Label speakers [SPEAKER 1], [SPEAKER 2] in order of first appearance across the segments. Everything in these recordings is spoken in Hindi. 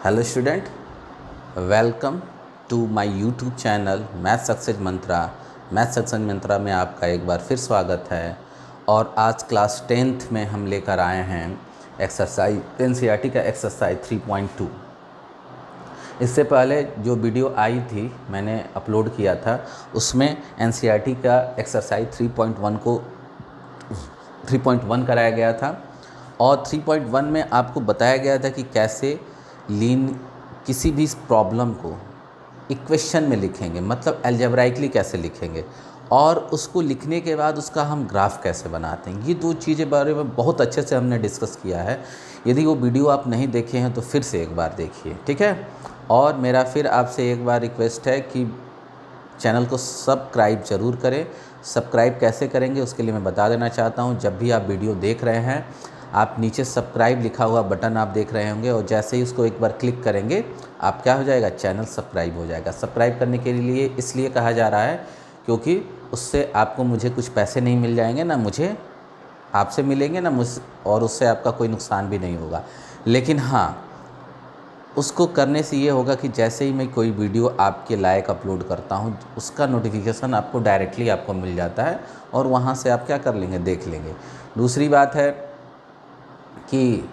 [SPEAKER 1] Hello student, welcome to my YouTube channel math success mantra. Math success mantra में आपका एक बार फिर स्वागत है। और आज क्लास 10th में हम लेकर आए हैं एक्सरसाइज एनसीईआरटी का एक्सरसाइज 3.2। इससे पहले जो वीडियो आई थी मैंने अपलोड किया था, उसमें एनसीईआरटी का एक्सरसाइज 3.1 कराया गया था। और 3.1 में आपको बताया गया था कि कैसे किसी भी प्रॉब्लम को इक्वेशन में लिखेंगे, मतलब अलजेब्राइकली कैसे लिखेंगे, और उसको लिखने के बाद उसका हम ग्राफ कैसे बनाते हैं। ये दो चीज़ें बारे में बहुत अच्छे से हमने डिस्कस किया है। यदि वो वीडियो आप नहीं देखे हैं तो फिर से एक बार देखिए, ठीक है। और मेरा फिर आपसे एक बार रिक्वेस्ट है कि चैनल को सब्सक्राइब ज़रूर करें। सब्सक्राइब कैसे करेंगे उसके लिए मैं बता देना चाहता हूँ। जब भी आप वीडियो देख रहे हैं, आप नीचे सब्सक्राइब लिखा हुआ बटन आप देख रहे होंगे, और जैसे ही उसको एक बार क्लिक करेंगे आप क्या हो जाएगा, चैनल सब्सक्राइब हो जाएगा। सब्सक्राइब करने के लिए इसलिए कहा जा रहा है क्योंकि उससे आपको मुझे कुछ पैसे नहीं मिल जाएंगे, ना मुझे आपसे मिलेंगे, ना मुझ, और उससे आपका कोई नुकसान भी नहीं होगा। लेकिन हाँ, उसको करने से ये होगा कि जैसे ही मैं कोई वीडियो आपके लायक अपलोड करता हूँ, उसका नोटिफिकेशन आपको डायरेक्टली आपको मिल जाता है, और वहाँ से आप क्या कर लेंगे, देख लेंगे। दूसरी बात है कि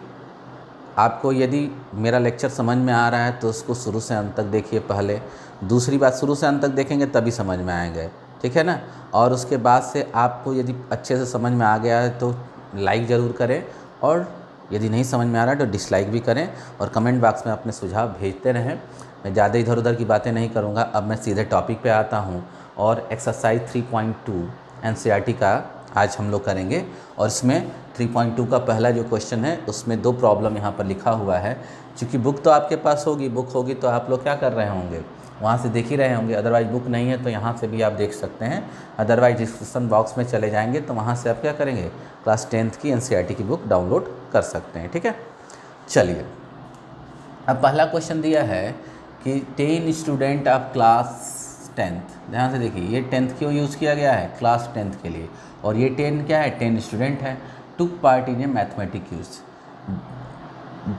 [SPEAKER 1] आपको यदि मेरा लेक्चर समझ में आ रहा है तो उसको शुरू से अंत तक देखिए पहले। दूसरी बात, शुरू से अंत तक देखेंगे तभी समझ में आएंगे, ठीक है ना। और उसके बाद से आपको यदि अच्छे से समझ में आ गया है तो लाइक ज़रूर करें, और यदि नहीं समझ में आ रहा है तो डिसलाइक भी करें, और कमेंट बॉक्स में अपने सुझाव भेजते रहें। मैं ज़्यादा इधर उधर की बातें नहीं करूँगा। अब मैं सीधे टॉपिक पे आता हूँ, और एक्सरसाइज 3.2 एनसीईआरटी का आज हम लोग करेंगे। और इसमें 3.2 का पहला जो क्वेश्चन है उसमें दो प्रॉब्लम यहाँ पर लिखा हुआ है। क्योंकि बुक तो आपके पास होगी, बुक होगी तो आप लोग क्या कर रहे होंगे, वहाँ से देख ही रहे होंगे। अदरवाइज़ बुक नहीं है तो यहाँ से भी आप देख सकते हैं। अदरवाइज डिस्क्रिप्शन बॉक्स में चले जाएंगे तो वहाँ से आप क्या करेंगे, क्लास 10th की एनसीईआरटी की बुक डाउनलोड कर सकते हैं, ठीक है। चलिए, अब पहला क्वेश्चन दिया है कि 10 स्टूडेंट ऑफ क्लास 10th। ध्यान से देखिए, ये 10th क्यों यूज़ किया गया है, क्लास 10th के लिए। और ये 10 क्या है, 10 स्टूडेंट है। Took part in a mathematic quiz.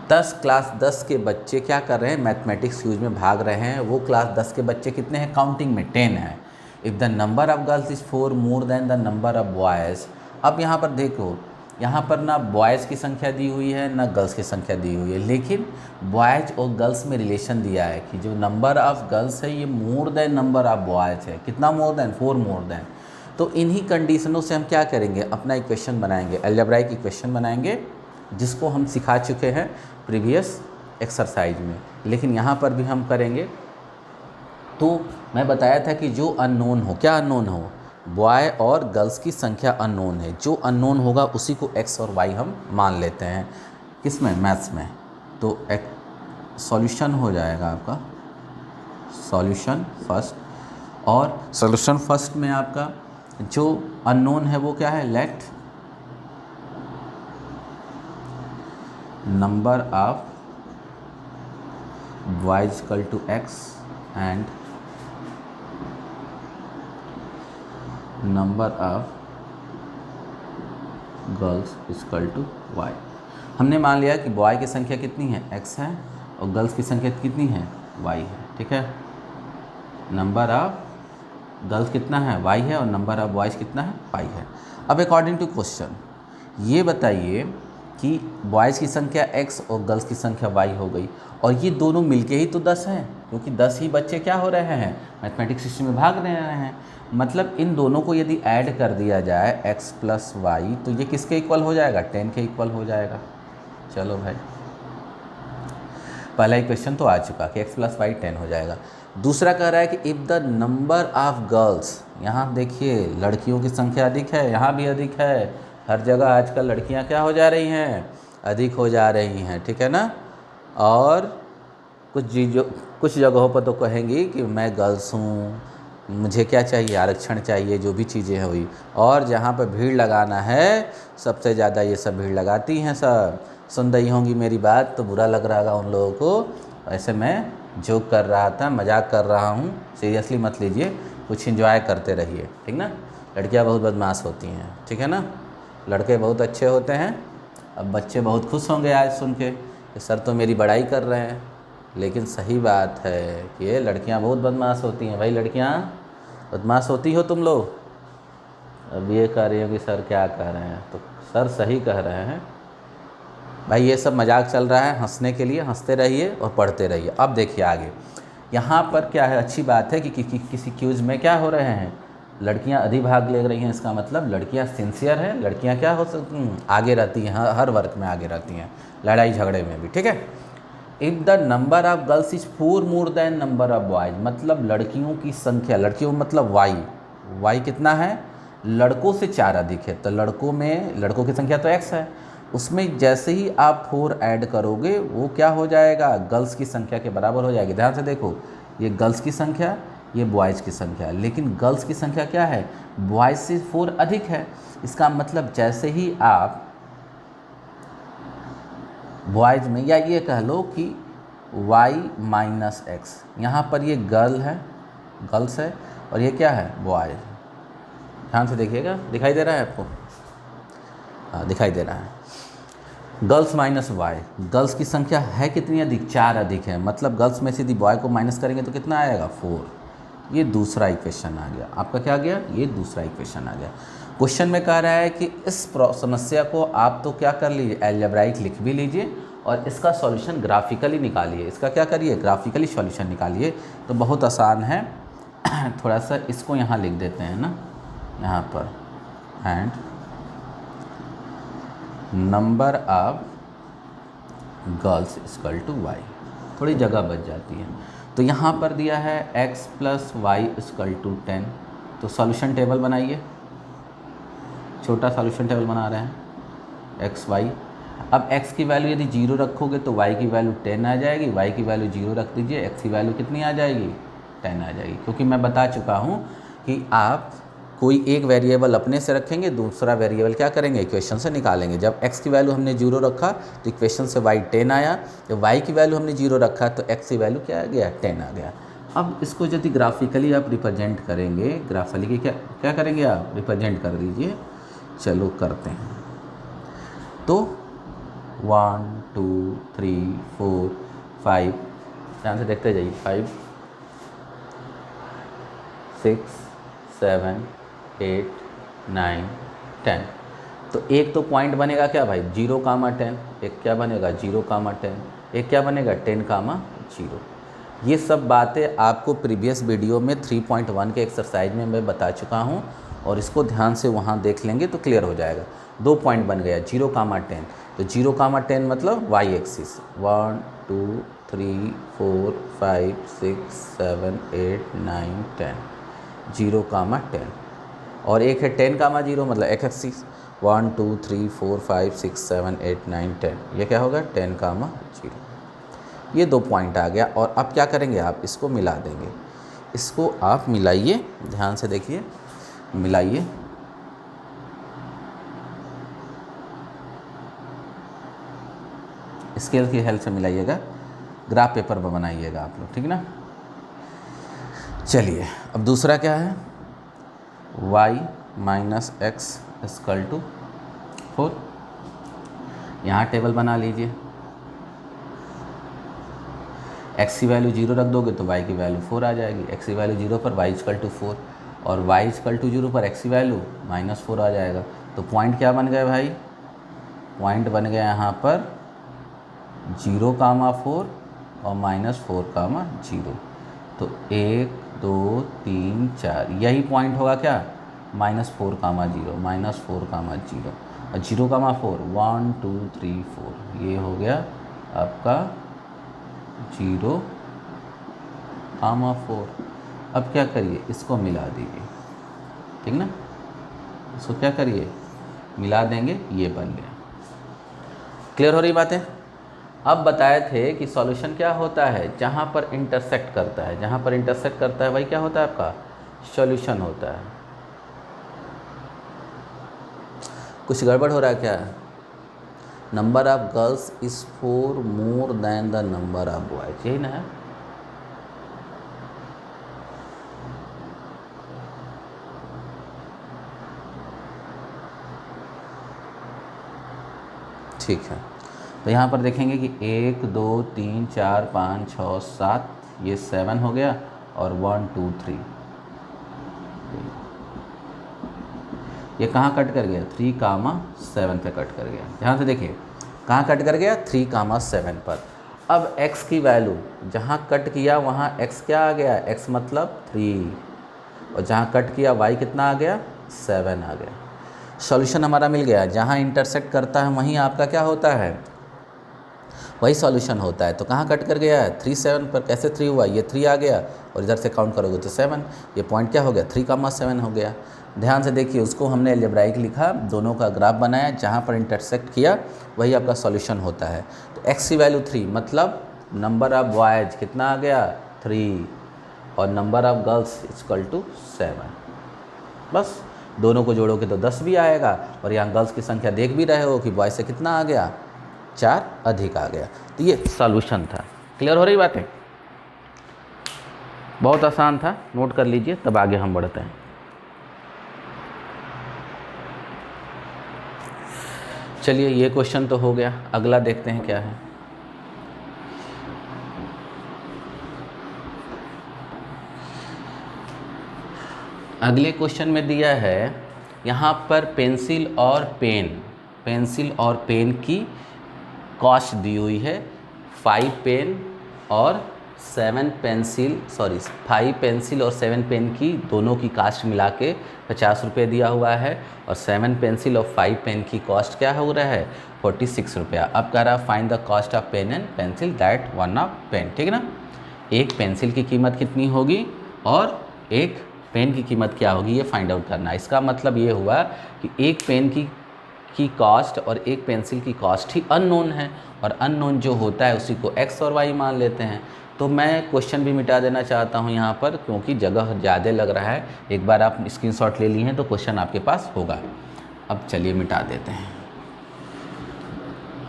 [SPEAKER 1] 10 के बच्चे क्या कर रहे हैं, मैथमेटिक्स क्यूज में भाग रहे हैं। वो क्लास 10 के बच्चे कितने हैं, काउंटिंग में 10 है। If the number of girls is 4 more then the number of boys. अब यहाँ पर देखो, यहाँ पर ना बॉयज़ की संख्या दी हुई है ना गर्ल्स की संख्या दी हुई है, लेकिन बॉयज़ और गर्ल्स में रिलेशन दिया है कि जो नंबर ऑफ़ गर्ल्स है ये more than number of boys है। कितना मोर देन, 4 मोर देन। तो इन्हीं कंडीशनों से हम क्या करेंगे, अपना इक्वेशन बनाएंगे, अलजेब्राइक इक्वेशन बनाएंगे, जिसको हम सिखा चुके हैं प्रीवियस एक्सरसाइज में, लेकिन यहाँ पर भी हम करेंगे। तो मैं बताया था कि जो अननोन हो, क्या अननोन हो, बॉय और गर्ल्स की संख्या अननोन है। जो अननोन होगा उसी को एक्स और वाई हम मान लेते हैं। किस में, मैथ्स में। तो एक सॉल्यूशन हो जाएगा आपका, सॉल्यूशन फर्स्ट। और सॉल्यूशन फर्स्ट में आपका जो अननोन है वो क्या है, let number of boys equal to X and number of girls equal to Y. हमने मान लिया कि बॉय की संख्या कितनी है, एक्स है, और गर्ल्स की संख्या कितनी है, वाई है, ठीक है। नंबर ऑफ गर्ल्स कितना है, वाई है, और नंबर ऑफ बॉयज़ कितना है, वाई है। अब अकॉर्डिंग टू क्वेश्चन ये बताइए कि बॉयज़ की संख्या x और गर्ल्स की संख्या y हो गई, और ये दोनों मिलके ही तो 10 हैं, क्योंकि 10 ही बच्चे क्या हो रहे हैं, मैथमेटिक्स सिस्टम में भाग रहे हैं। मतलब इन दोनों को यदि ऐड कर दिया जाए x प्लस वाई, तो ये किसके इक्वल हो जाएगा, 10 के इक्वल हो जाएगा। चलो भाई, पहला इक्वेशन तो आ चुका कि x प्लस वाई 10 हो जाएगा। दूसरा कह रहा है कि if the number of girls, यहाँ देखिए लड़कियों की संख्या अधिक है, यहाँ भी अधिक है। हर जगह आजकल लड़कियाँ क्या हो जा रही हैं, अधिक हो जा रही हैं, ठीक है ना। और कुछ जगहों पर तो कहेंगी कि मैं गर्ल्स हूँ, मुझे क्या चाहिए, आरक्षण चाहिए, जो भी चीज़ें हुई। और जहाँ पर भीड़ लगाना है, सबसे ज़्यादा ये सब भीड़ लगाती हैं। सब सुन रही होंगी मेरी बात, तो बुरा लग रहा होगा उन लोगों को। ऐसे मैं जोक कर रहा था, मजाक कर रहा हूँ, सीरियसली मत लीजिए, कुछ एंजॉय करते रहिए, ठीक ना। लड़कियाँ बहुत बदमाश होती हैं, ठीक है ना, लड़के बहुत अच्छे होते हैं। अब बच्चे बहुत खुश होंगे आज सुन के कि सर तो मेरी बड़ाई कर रहे हैं, लेकिन सही बात है कि ये लड़कियां बहुत बदमाश होती हैं। भाई लड़कियां बदमाश होती हो तुम लोग। अब ये कह रही हो कि सर क्या कह रहे हैं, तो सर सही कह रहे हैं भाई। ये सब मजाक चल रहा है हंसने के लिए, हंसते रहिए और पढ़ते रहिए। अब देखिए आगे यहाँ पर क्या है, अच्छी बात है कि किसी क्यूज़ में क्या हो रहे हैं, लड़कियां अधिक भाग ले रही हैं। इसका मतलब लड़कियां सिंसियर हैं, लड़कियां क्या हो सकती आगे रहती हैं, हर वर्क में आगे रहती हैं, लड़ाई झगड़े में भी। ठीक है। If the number of girls is 4 more then number of boys, मतलब लड़कियों की संख्या, लड़कियों मतलब वाई कितना है, लड़कों से 4 अधिक है। तो लड़कों की संख्या तो x है, उसमें जैसे ही आप 4 ऐड करोगे वो क्या हो जाएगा, गर्ल्स की संख्या के बराबर हो जाएगी। ध्यान से देखो, ये गर्ल्स की संख्या, ये बॉयज़ की संख्या, लेकिन गर्ल्स की संख्या क्या है, बॉयज़ से 4 अधिक है। इसका मतलब जैसे ही आप बॉयज़ में, या ये कह लो कि y माइनस एक्स, यहाँ पर ये गर्ल्स है और ये क्या है, बॉय। ध्यान से देखिएगा, दिखाई दे रहा है आपको, हाँ दिखाई दे रहा है। गर्ल्स माइनस वाई, गर्ल्स की संख्या है कितनी अधिक, 4 अधिक है, मतलब गर्ल्स में से यदि बॉय को माइनस करेंगे तो कितना आएगा, 4। ये दूसरा इक्वेशन आ गया आपका, क्या आ गया, ये दूसरा इक्वेशन आ गया। क्वेश्चन में कह रहा है कि इस समस्या को आप तो क्या कर लीजिए, अलजेब्राइक लिख भी लीजिए और इसका सॉल्यूशन ग्राफिकली निकालिए। इसका क्या करिए, ग्राफिकली सॉल्यूशन निकालिए। तो बहुत आसान है, थोड़ा सा इसको यहाँ लिख देते हैं ना, यहाँ पर and number of girls equal to Y, थोड़ी जगह बच जाती है। तो यहाँ पर दिया है x plus Y equal to 10। तो सॉल्यूशन टेबल बनाइए, छोटा सॉल्यूशन टेबल बना रहे हैं x y। अब x की वैल्यू यदि 0 रखोगे तो y की वैल्यू 10 आ जाएगी, y की वैल्यू 0 रख दीजिए, x की वैल्यू कितनी आ जाएगी, 10 आ जाएगी। क्योंकि मैं बता चुका हूँ कि आप कोई एक वेरिएबल अपने से रखेंगे, दूसरा वेरिएबल क्या करेंगे, इक्वेशन से निकालेंगे। जब x की वैल्यू हमने 0 रखा तो इक्वेशन से y 10 आया, जब y की वैल्यू हमने 0 रखा तो x की वैल्यू क्या आ गया, 10 आ गया। अब इसको यदि ग्राफिकली आप रिप्रेजेंट करेंगे, ग्राफिकली क्या करेंगे आप, रिप्रेजेंट कर दीजिए। चलो करते हैं। तो 1 2 3 4 5, ध्यान से देखते जाइए, 5 6 7 8 9 10। तो एक तो पॉइंट बनेगा क्या भाई, 0,10, एक क्या बनेगा 0,10, एक क्या बनेगा 10,0। ये सब बातें आपको प्रीवियस वीडियो में 3.1 के एक्सरसाइज में मैं बता चुका हूँ, और इसको ध्यान से वहाँ देख लेंगे तो क्लियर हो जाएगा। 2 पॉइंट बन गया 0,10, तो 0,10 मतलब वाई एक्सिस, 1 2 3 4 5 6 7 8 9 10, 0,10। और एक है 10,0 मतलब एक्स एक्सिस, 1 2 3 4 5 6 7 8 9 10, ये क्या होगा 10,0। ये 2 पॉइंट आ गया। और अब क्या करेंगे, आप इसको मिला देंगे, इसको आप मिलाइए, ध्यान से देखिए, मिलाइए। स्केल की हेल्प से मिलाइएगा, ग्राफ पेपर पर बनाइएगा आप लोग, ठीक ना। चलिए अब दूसरा क्या है, y minus X equal to 4। यहाँ टेबल बना लीजिए, x की वैल्यू 0 रख दोगे तो y की वैल्यू 4 आ जाएगी, x की वैल्यू 0 पर y इक्वल टू 4, और y इक्वल टू 0 पर x की वैल्यू -4 आ जाएगा। तो पॉइंट क्या बन गया भाई, पॉइंट बन गया यहाँ पर 0,4 और -4,0। तो 1 2 3 4 यही पॉइंट होगा क्या, -4,0, -4,0 और 0,4, 1 2 3 4, ये हो गया आपका 0,4। अब क्या करिए, इसको मिला दीजिए, ठीक ना, इसको क्या करिए, मिला देंगे, ये बन गया। क्लियर हो रही बातें। अब बताए थे कि सॉल्यूशन क्या होता है, जहाँ पर इंटरसेक्ट करता है, जहाँ पर इंटरसेक्ट करता है वही क्या होता है आपका सॉल्यूशन होता है। कुछ गड़बड़ हो रहा है क्या, number of girls is 4 more then the number of boys, यही ना है। ठीक है, तो यहाँ पर देखेंगे कि 1 2 3 4 5 6 7, ये 7 हो गया, और 1 2 3, ये कहाँ कट कर गया, 3, 7 पे कट कर गया। ध्यान से देखिए कहाँ कट कर गया, 3, 7 पर। अब x की वैल्यू जहाँ कट किया वहाँ x क्या आ गया, x मतलब 3, और जहाँ कट किया y कितना आ गया, 7 आ गया। सॉल्यूशन हमारा मिल गया। जहाँ इंटरसेक्ट करता है वहीं आपका क्या होता है, वही सॉल्यूशन होता है। तो कहाँ कट कर गया है, 3 7 पर। कैसे 3 हुआ, ये 3 आ गया और इधर से काउंट करोगे तो 7, ये पॉइंट क्या हो गया, 3, 7 हो गया। ध्यान से देखिए, उसको हमने अलजेब्राइक लिखा, दोनों का ग्राफ बनाया, जहाँ पर इंटरसेक्ट किया वही आपका सॉल्यूशन होता है। तो x की वैल्यू 3 मतलब नंबर ऑफ बॉयज कितना आ गया, 3, और number of girls equal to 7। बस दोनों को जोड़ोगे तो 10 भी आएगा, और यहाँ गर्ल्स की संख्या देख भी रहे हो कि बॉय से कितना आ गया, 4 अधिक आ गया। तो ये सॉल्यूशन था। क्लियर हो रही बातें, बहुत आसान था, नोट कर लीजिए, तब आगे हम बढ़ते हैं। चलिए ये क्वेश्चन तो हो गया, अगला देखते हैं क्या है। अगले क्वेश्चन में दिया है यहाँ पर पेंसिल और पेन की कॉस्ट दी हुई है। 5 पेन और 7 पेंसिल और 7 पेन की दोनों की कास्ट मिला के 50 रुपये दिया हुआ है, और 7 पेंसिल और 5 पेन की कॉस्ट क्या हो रहा है, 46 रुपया। अब कह रहा है find the cost of pen and pencil that one of pen. ठीक है ना, एक पेंसिल की कीमत कितनी होगी और एक पेन की कीमत क्या होगी, ये फाइंड आउट करना है। इसका मतलब ये हुआ कि एक पेन की कॉस्ट और एक पेंसिल की कॉस्ट ही अननोन है, और अननोन जो होता है उसी को x और y मान लेते हैं। तो मैं क्वेश्चन भी मिटा देना चाहता हूँ यहाँ पर, क्योंकि जगह ज़्यादा लग रहा है। एक बार आप स्क्रीनशॉट ले लिए हैं तो क्वेश्चन आपके पास होगा। अब चलिए मिटा देते हैं,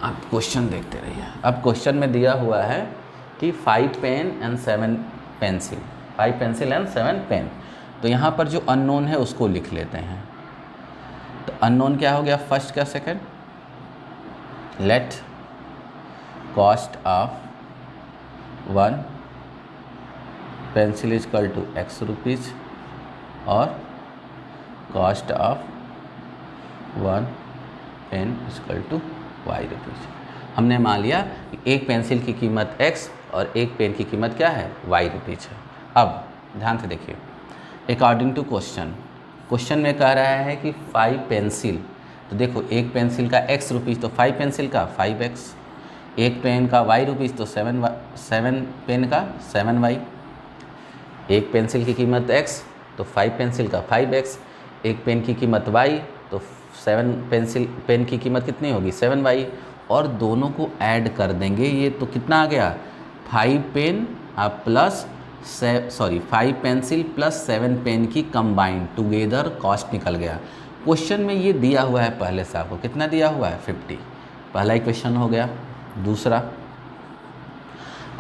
[SPEAKER 1] आप क्वेश्चन देखते रहिए। अब क्वेश्चन में दिया हुआ है कि 5 pen and 7 pencil, 5 pencil and 7 pen. तो यहाँ पर जो अननोन है उसको लिख लेते हैं। तो अननोन क्या हो गया, फर्स्ट क्या second, let cost of 1 pencil equal to x rupees और cost of 1 pen equal to y rupees. हमने मान लिया कि एक पेंसिल की कीमत x और एक पेन की कीमत क्या है, y रुपीज़ है। अब ध्यान से देखिए, अकॉर्डिंग टू क्वेश्चन में कह रहा है कि 5 पेंसिल, तो देखो एक पेंसिल का x रुपीज़ तो 5 पेंसिल का 5x, एक पेन का y रुपीज़ तो 7 पेन का 7y। एक पेंसिल की कीमत x तो 5 पेंसिल का 5x, एक पेन की कीमत y तो 7 पेन की कीमत कितनी होगी, 7y, और दोनों को ऐड कर देंगे। ये तो कितना आ गया, 5 पेंसिल प्लस 7 पेन की कंबाइंड टुगेदर कॉस्ट निकल गया। क्वेश्चन में ये दिया हुआ है पहले से, आपको कितना दिया हुआ है, 50। पहला ही क्वेश्चन हो गया। दूसरा,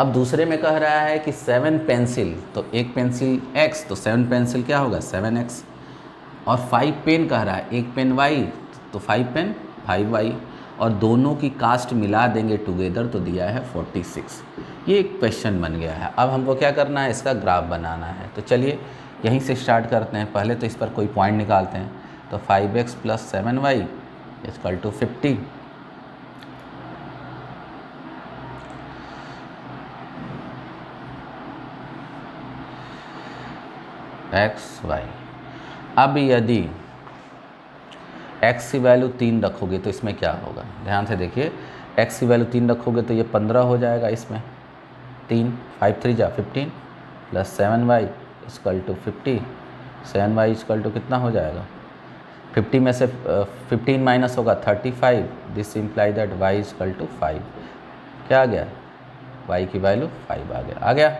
[SPEAKER 1] अब दूसरे में कह रहा है कि 7 पेंसिल, तो एक पेंसिल x तो 7 पेंसिल क्या होगा, 7x, और 5 पेन कह रहा है, एक पेन y तो 5 पेन 5y, और दोनों की कास्ट मिला देंगे टुगेदर तो दिया है 46। ये एक क्वेश्चन बन गया है। अब हमको क्या करना है, इसका ग्राफ बनाना है। तो चलिए यहीं से स्टार्ट करते हैं। पहले तो इस पर कोई पॉइंट निकालते हैं। तो 5x plus 7y equal to 50, xy। अब यदि x की वैल्यू 3 रखोगे तो इसमें क्या होगा, ध्यान से देखिए, x की वैल्यू 3 रखोगे तो ये 15 हो जाएगा। इसमें 3 5 3 जा 15 plus 7y equal to 50, 7y equal to कितना हो जाएगा, 50 में से 15 माइनस होगा 35, this imply that y equal to 5। क्या आ गया, y की वैल्यू 5 आ गया।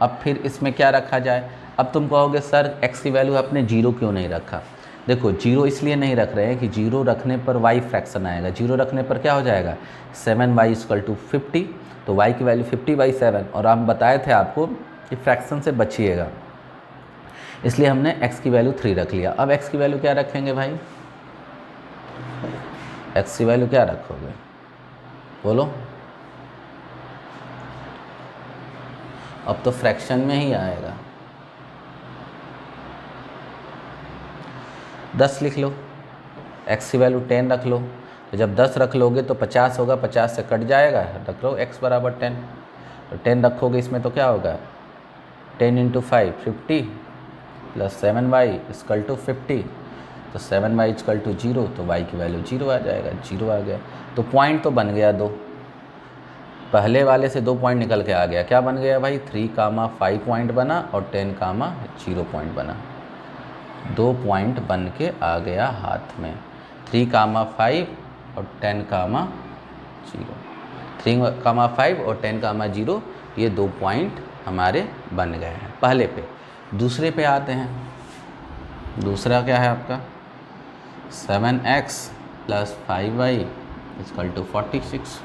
[SPEAKER 1] अब फिर इसमें क्या रखा जाए। अब तुम कहोगे सर x की वैल्यू आपने 0 क्यों नहीं रखा। देखो 0 इसलिए नहीं रख रहे हैं कि 0 रखने पर y फ्रैक्शन आएगा। 0 रखने पर क्या हो जाएगा, 7y इक्वल टू 50, तो y की वैल्यू 50/7, और हम बताए थे आपको कि फ्रैक्शन से बचिएगा, इसलिए हमने x की वैल्यू 3 रख लिया। अब x की वैल्यू क्या रखेंगे भाई, x की वैल्यू क्या रखोगे, बोलो। अब तो फ्रैक्शन में ही आएगा। 10 लिख लो, x की वैल्यू 10 रख लो। तो जब 10 रख लोगे तो 50 होगा, 50 से कट जाएगा, रख लो x बराबर 10। तो 10 रखोगे इसमें तो क्या होगा, 10 × 5 50 प्लस 7y इक्वल टू 50। तो 7y इक्वल टू 0, तो y की वैल्यू 0 आ जाएगा, 0 आ गया। तो पॉइंट तो बन गया 2, पहले वाले से 2 पॉइंट निकल के आ गया। क्या बन गया भाई, 3,5 पॉइंट बना और 10,0 पॉइंट बना। 2 पॉइंट बन के आ गया हाथ में, 3,5 और 10,0। 3,5 और 10,0, ये 2 पॉइंट हमारे बन गए हैं पहले पे। दूसरे पे आते हैं। दूसरा क्या है आपका, 7x + 5y = 46।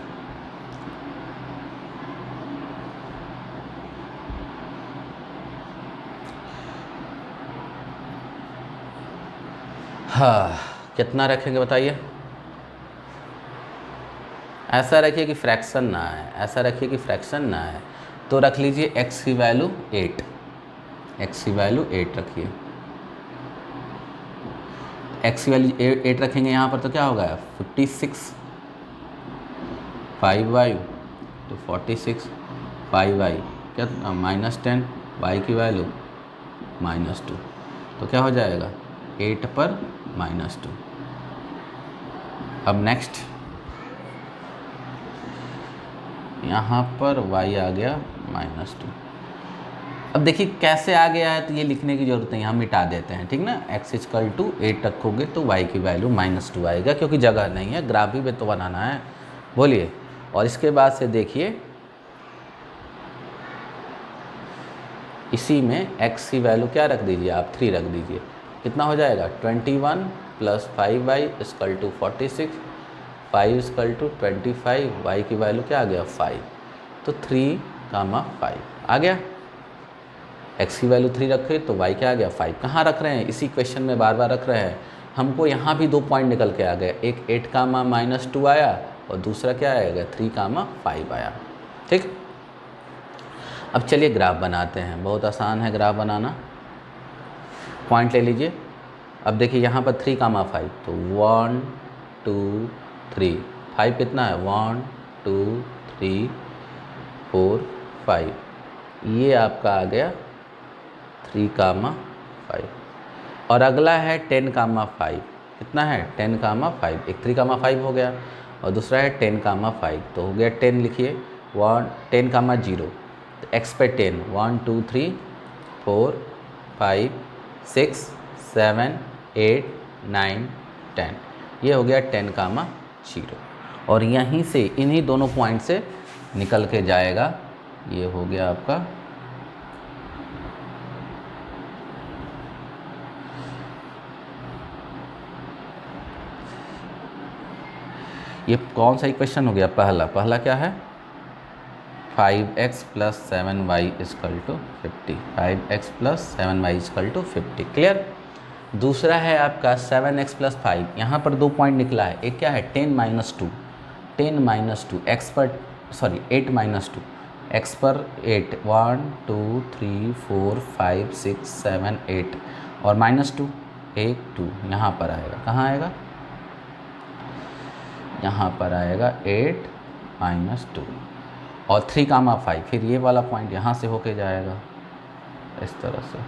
[SPEAKER 1] हाँ, कितना रखेंगे बताइए। ऐसा रखिए कि फ्रैक्शन ना आए, ऐसा रखिए कि फ्रैक्शन ना आए। तो रख लीजिए x की वैल्यू 8, x की वैल्यू 8 रखिए। x की वैल्यू 8 रखेंगे यहाँ पर तो क्या होगा, 56 5y तो 46 5y क्या -10, y की वैल्यू -2, तो क्या हो जाएगा 8 पर -2। अब नेक्स्ट यहाँ पर y आ गया -2। अब देखिए कैसे आ गया है, तो ये लिखने की ज़रूरत नहीं, हम मिटा देते हैं, ठीक ना। x = 8 रखोगे तो y की वैल्यू -2 आएगा, क्योंकि जगह नहीं है, ग्राफ भी तो बनाना है। बोलिए। और इसके बाद से देखिए इसी में x की वैल्यू क्या रख दीजिए आप, 3 रख दीजिए। कितना हो जाएगा, 21 + 5y = 46, 5 = 25, y की वैल्यू क्या आ गया 5, तो 3,5 आ गया। x की वैल्यू 3 रखे तो y क्या आ गया 5। कहाँ रख रहे हैं, इसी क्वेश्चन में बार बार रख रहे हैं। हमको यहाँ भी 2 पॉइंट निकल के आ गए, एक 8,-2 आया और दूसरा क्या आएगा 3,5 आया, ठीक। अब चलिए ग्राफ बनाते हैं, बहुत आसान है ग्राफ बनाना। पॉइंट ले लीजिए। अब देखिए यहाँ पर 3,5, तो 1 2 3, 5 कितना है 1 2 3 4 5, ये आपका आ गया 3,5। और अगला है 10,5, कितना है 10,5, एक 3,5 हो गया और दूसरा है 10,5, तो हो गया 10 लिखिए 10,0, तो x पे 10 1 2 3 4 5 6 7 8 9 10, ये हो गया 10,0। और यहीं से इन्हीं दोनों पॉइंट से निकल के जाएगा, ये हो गया आपका ये कौन सा इक्वेशन हो गया, पहला क्या है 5x + 7y = 50, 5x + 7y = 50, clear. दूसरा है आपका 7x + 5, यहाँ पर 2 पॉइंट निकला है, एक क्या है 10 - 2, 10 - 2 x पर 8 - 2, x पर 8 1 2 3 4 5 6 7 8 और -2 1 2 यहाँ पर आएगा, कहाँ आएगा, यहाँ पर आएगा 8 - 2 और 3,5, फिर ये वाला पॉइंट यहाँ से होके जाएगा इस तरह से,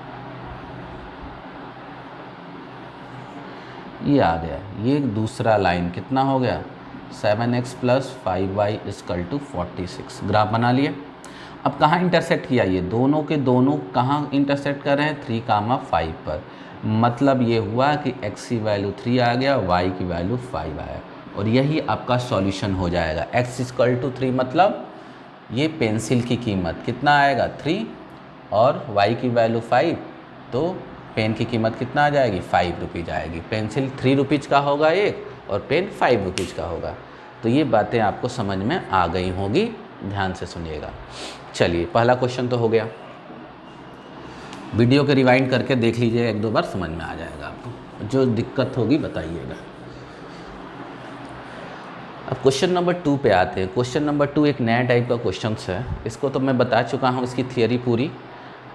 [SPEAKER 1] ये आ गया। ये दूसरा लाइन कितना हो गया 7x + 5y = 46। ग्राफ बना लिए। अब कहाँ इंटरसेक्ट किया, ये दोनों के दोनों कहाँ इंटरसेक्ट कर रहे हैं 3,5 पर, मतलब ये हुआ कि x की वैल्यू 3 आ गया, y की वैल्यू 5 आया, और यही आपका सॉल्यूशन हो जाएगा। x = 3 मतलब ये पेंसिल की कीमत कितना आएगा 3 और y की वैल्यू 5, तो पेन की कीमत कितना आ जाएगी 5 रुपीज़ आएगी। पेंसिल 3 रुपीज़ का होगा एक और पेन 5 रुपीज़ का होगा। तो ये बातें आपको समझ में आ गई होंगी, ध्यान से सुनिएगा। चलिए पहला क्वेश्चन तो हो गया, वीडियो के रिवाइंड करके देख लीजिएगा, 1-2 बार समझ में आ जाएगा आपको, जो दिक्कत होगी बताइएगा। अब क्वेश्चन नंबर 2 पे आते हैं। क्वेश्चन नंबर 2 एक नया टाइप का क्वेश्चन है। इसको तो मैं बता चुका हूँ, इसकी थियरी पूरी,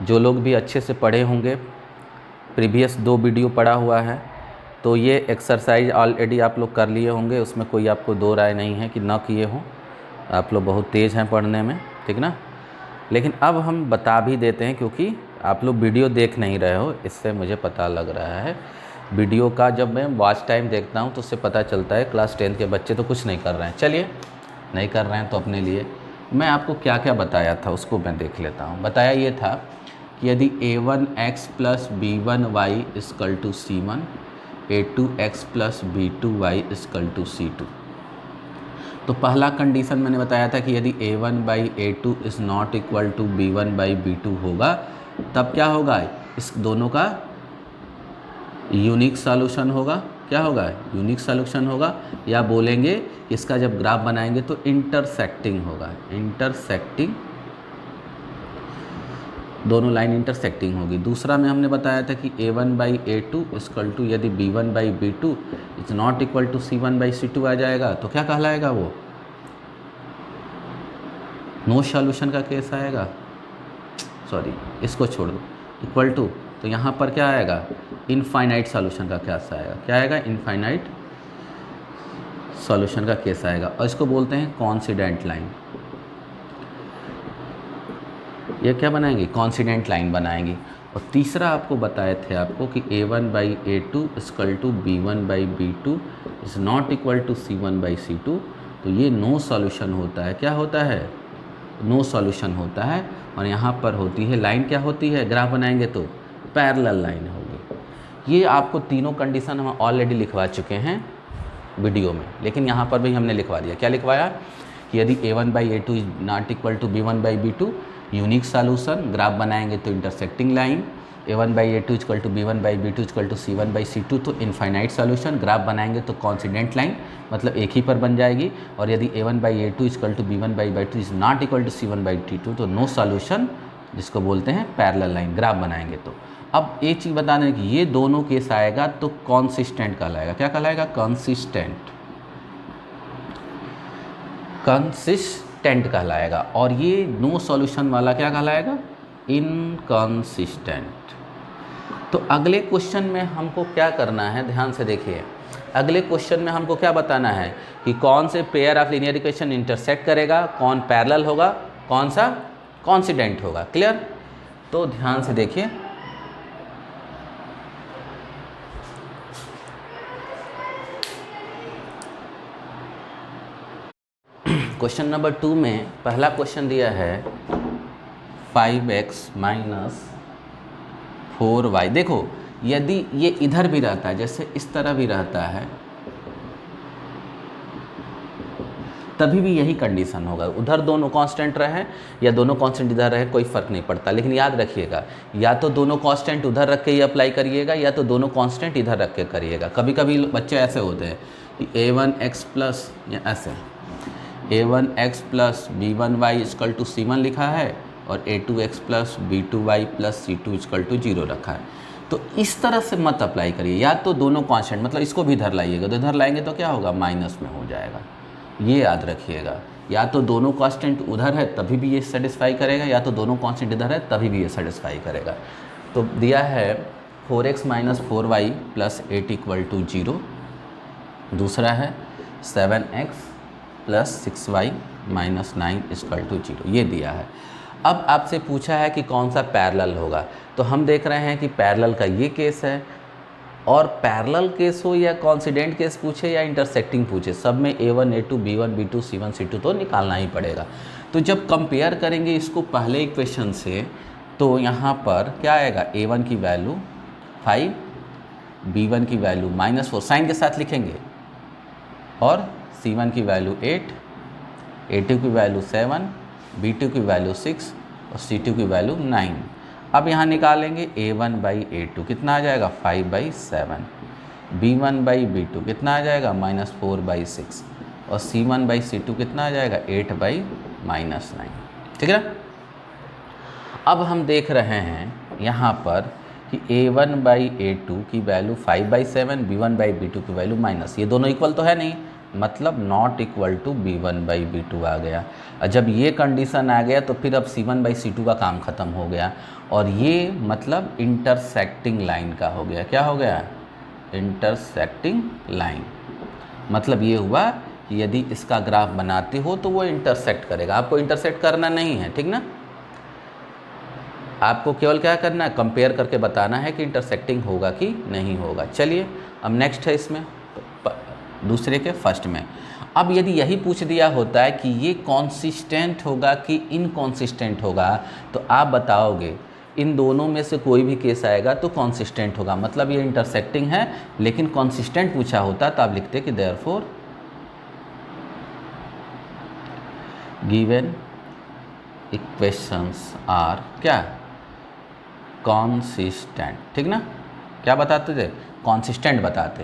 [SPEAKER 1] जो लोग भी अच्छे से पढ़े होंगे, प्रीवियस 2 वीडियो पढ़ा हुआ है, तो ये एक्सरसाइज ऑलरेडी आप लोग कर लिए होंगे, उसमें कोई आपको दो राय नहीं है कि ना किए हों, आप लोग बहुत तेज़ हैं पढ़ने में, ठीक ना। लेकिन अब हम बता भी देते हैं, क्योंकि आप लोग वीडियो देख नहीं रहे हो, इससे मुझे पता लग रहा है। वीडियो का जब मैं वॉच टाइम देखता हूँ तो उससे पता चलता है क्लास 10 के बच्चे तो कुछ नहीं कर रहे हैं। चलिए, नहीं कर रहे हैं तो अपने लिए मैं आपको क्या क्या बताया था उसको मैं देख लेता हूँ। बताया ये था कि यदि a1x + b1y = c1, a2x + b2y = c2, तो पहला कंडीशन मैंने बताया था कि यदि a1/a2 is not equal to b1/b2 होगा, तब क्या होगा, इस दोनों का यूनिक सॉल्यूशन होगा। क्या होगा, यूनिक सॉल्यूशन होगा, या बोलेंगे इसका जब ग्राफ बनाएंगे तो इंटरसेक्टिंग होगा। इंटरसेक्टिंग, दोनों लाइन इंटरसेक्टिंग होगी। दूसरा में हमने बताया था कि a1/a2 = यदि b1/b2 is not equal to c1/c2 आ जाएगा तो क्या कहलाएगा, वो नो सॉल्यूशन का केस आएगा। सॉरी, इसको छोड़ दो, इक्वल टू, तो यहाँ पर क्या आएगा, इनफाइनाइट सॉल्यूशन का केस आएगा। क्या आएगा, इनफाइनाइट सॉल्यूशन का केस आएगा, और इसको बोलते हैं कॉन्सिडेंट लाइन। ये क्या बनाएंगे, कॉन्सिडेंट लाइन बनाएंगे। और तीसरा आपको बताए थे आपको कि a1/a2 = b1/b2 is not equal to c1/c2, तो ये नो सॉल्यूशन होता है। क्या होता है, नो सॉल्यूशन होता है। और यहाँ पर होती है लाइन, क्या होती है, ग्राफ बनाएंगे तो पैरेलल लाइन होगी। ये आपको तीनों कंडीशन हम ऑलरेडी लिखवा चुके हैं वीडियो में, लेकिन यहाँ पर भी हमने लिखवा दिया। क्या लिखवाया कि यदि a1/a2 is not equal to b1/b2, unique solution, graph बनाएंगे तो intersecting line, a1/a2 = b1/b2 = c1/c2, तो इनफाइनाइट सॉल्यूशन, ग्राफ बनाएंगे तो कॉन्सिडेंट लाइन, मतलब एक ही पर बन जाएगी। और यदि a1/a2 = b1/b2 is not equal to c1/c2, तो नो सॉल्यूशन, जिसको बोलते हैं पैरेलल लाइन, ग्राफ बनाएंगे तो। अब एक चीज़ बता दें कि ये दोनों केस आएगा तो कॉन्सिस्टेंट कहलाएगा। क्या कहलाएगा, कंसिस्टेंट, कंसिस्टेंट कहलाएगा। और ये नो सॉल्यूशन वाला क्या कहलाएगा, इनकंसिस्टेंट। तो अगले क्वेश्चन में हमको क्या करना है, ध्यान से देखिए। अगले क्वेश्चन में हमको क्या बताना है कि कौन से pair of linear equation intersect करेगा, कौन पैरेलल होगा, कौन सा कॉन्सिडेंट होगा। क्लियर, तो ध्यान से देखिए। क्वेश्चन नंबर 2 में पहला क्वेश्चन दिया है 5x - 4y। देखो, यदि ये इधर भी रहता है, जैसे इस तरह भी रहता है, तभी भी यही कंडीशन होगा। उधर दोनों कांस्टेंट रहे या दोनों कांस्टेंट इधर रहे, कोई फ़र्क नहीं पड़ता। लेकिन याद रखिएगा, या तो दोनों कांस्टेंट उधर रख के ही अप्लाई करिएगा, या तो दोनों कांस्टेंट इधर रख के करिएगा। कभी कभी बच्चे ऐसे होते हैं कि a1x प्लस, या ऐसे a1x + b1y = c1 लिखा है, और a2x + b2y + c2 = 0 रखा है। तो इस तरह से मत अप्लाई करिए। या तो दोनों कांस्टेंट, मतलब इसको भी इधर लाइएगा, तो इधर लाएंगे तो क्या होगा, माइनस में हो जाएगा। ये याद रखिएगा। या तो दोनों कांस्टेंट उधर है तभी भी ये सेटिस्फाई करेगा, या तो दोनों कांस्टेंट इधर है तभी भी ये सेटिस्फाई करेगा। तो दिया है 4x - 4y + 8 = 0। दूसरा है 7x + 6y - 9 = 0, ये दिया है। अब आपसे पूछा है कि कौन सा पैरेलल होगा, तो हम देख रहे हैं कि पैरेलल का ये केस है, और पैरेलल केस हो या कॉन्सिडेंट केस पूछे या इंटरसेक्टिंग पूछे, सब में a1, a2, b1, b2, c1, c2 तो निकालना ही पड़ेगा। तो जब कंपेयर करेंगे इसको पहले इक्वेशन से, तो यहाँ पर क्या आएगा, a1 की वैल्यू 5, b1 की वैल्यू -4 साइन के साथ लिखेंगे, और c1 की वैल्यू 8, a2 की वैल्यू 7, b2 की वैल्यू 6 और c2 की वैल्यू 9। अब यहाँ निकालेंगे a1/a2 कितना आ जाएगा, 5/7, b1/b2 कितना आ जाएगा, -4/6, और c1/c2 कितना आ जाएगा, 8/-9। ठीक है ना। अब हम देख रहे हैं यहाँ पर कि a1/a2 की वैल्यू 5/7, b1/b2 की वैल्यू -, ये दोनों इक्वल तो है नहीं, मतलब नॉट इक्वल टू B1/B2 आ गया। और जब ये कंडीशन आ गया तो फिर अब C1/C2 का काम ख़त्म हो गया, और ये मतलब इंटरसेक्टिंग लाइन का हो गया। क्या हो गया? Intersecting line. मतलब ये हुआ कि यदि इसका ग्राफ बनाते हो तो वो इंटरसेक्ट करेगा। आपको इंटरसेक्ट करना नहीं है, ठीक ना, आपको केवल क्या करना है, कंपेयर करके बताना है कि इंटरसेक्टिंग होगा कि नहीं होगा। चलिए अब नेक्स्ट है इसमें दूसरे के फर्स्ट में। अब यदि यही पूछ दिया होता है कि ये कॉन्सिस्टेंट होगा कि इनकॉन्सिस्टेंट होगा, तो आप बताओगे इन दोनों में से कोई भी केस आएगा तो कॉन्सिस्टेंट होगा। मतलब ये इंटरसेक्टिंग है, लेकिन कॉन्सिस्टेंट पूछा होता तो आप लिखते कि देयरफॉर गिवन इक्वेशंस आर क्या, कॉन्सिस्टेंट। ठीक ना, क्या बताते थे? कॉन्सिस्टेंट बताते,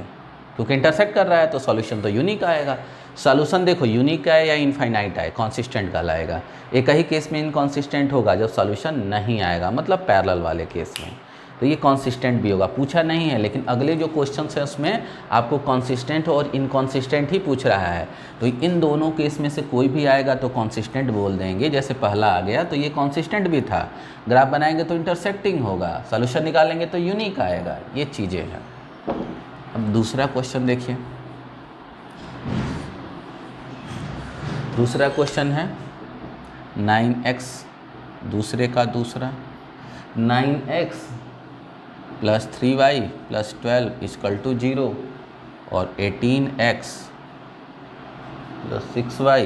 [SPEAKER 1] क्योंकि इंटरसेक्ट कर रहा है तो सॉल्यूशन तो यूनिक आएगा। सॉल्यूशन देखो यूनिक आए या इनफाइनाइट आए, कॉन्सिस्टेंट कहलाएगा। एक ही केस में इनकॉन्सिस्टेंट होगा जब सॉल्यूशन नहीं आएगा, मतलब पैरेलल वाले केस में, तो ये कॉन्सिस्टेंट भी होगा। पूछा नहीं है, लेकिन अगले जो क्वेश्चन है उसमें आपको कॉन्सिस्टेंट और इनकॉन्सिस्टेंट ही पूछ रहा है, तो इन दोनों केस में से कोई भी आएगा तो कॉन्सिस्टेंट बोल देंगे। जैसे पहला आ गया तो ये कॉन्सिस्टेंट भी था, ग्राफ बनाएंगे तो इंटरसेक्टिंग होगा, सॉल्यूशन निकालेंगे तो यूनिक आएगा। ये चीज़ें हैं। अब दूसरा क्वेश्चन देखिए। दूसरा क्वेश्चन है 9x दूसरे का दूसरा, 9x + 3y + 12 = 0 और 18x + 6y